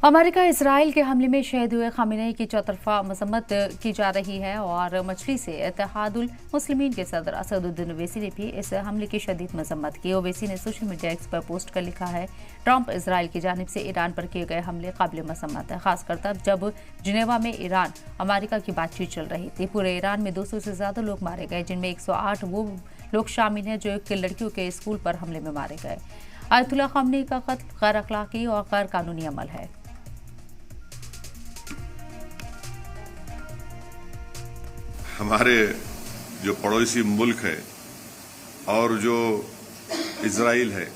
America Israel के हमले में शहीद हुए खामेनेई की चौतरफा मजम्मत की जा रही है और मछली से इत्तेहादुल मुस्लिमीन के सदर असदुद्दीन ओवैसी ने भी इस हमले की शदीद मजम्मत की। ओवैसी ने सोशल मीडिया एक्स पर पोस्ट कर लिखा है, ट्रंप इसराइल की जानिब से ईरान पर किए गए हमले काबिल मजम्मत है, खासकर तब जब जिनेवा में ईरान अमेरिका की बातचीत चल रही थी। पूरे ईरान में 200 से ज्यादा लोग मारे गए, जिनमें 108 वो लोग शामिल हैं जो एक लड़कियों के स्कूल पर हमले में मारे गए। आयतुल्लाह खामेनेई का कत्ल गैर अखलाकी और गैर कानूनी अमल है। हमारे जो पड़ोसी मुल्क है और जो इजराइल है,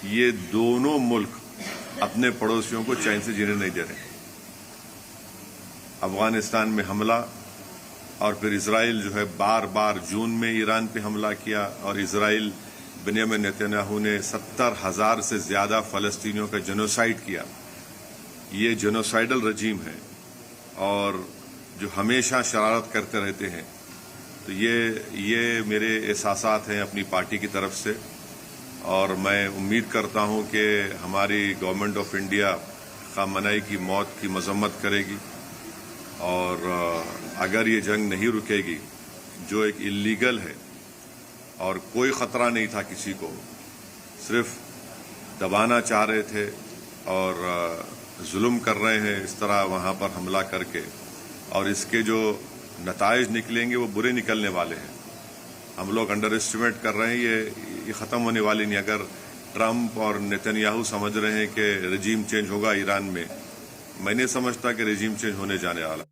ये दोनों मुल्क अपने पड़ोसियों को चैन से जीने नहीं दे रहे। अफगानिस्तान में हमला और फिर इजराइल जो है बार बार जून में ईरान पे हमला किया और इजराइल बेंजामिन नेतन्याहू ने 70,000 से ज्यादा फलस्तीनियों का जेनोसाइड किया। ये जेनोसाइडल रजीम है और जो हमेशा शरारत करते रहते हैं। तो ये मेरे एहसासात हैं अपनी पार्टी की तरफ से और मैं उम्मीद करता हूं कि हमारी गवर्नमेंट ऑफ इंडिया खामेनेई की मौत की मजम्मत करेगी और अगर ये जंग नहीं रुकेगी जो एक इल्लीगल है और कोई खतरा नहीं था किसी को, सिर्फ दबाना चाह रहे थे और जुल्म कर रहे हैं इस तरह वहां पर हमला करके, और इसके जो नताइज निकलेंगे वो बुरे निकलने वाले हैं। हम लोग अंडर एस्टिमेट कर रहे हैं, ये ख़त्म होने वाली नहीं। अगर ट्रंप और नेतन्याहू समझ रहे हैं कि रेजिम चेंज होगा ईरान में, मैं नहीं समझता कि रेजिम चेंज होने जाने वाला।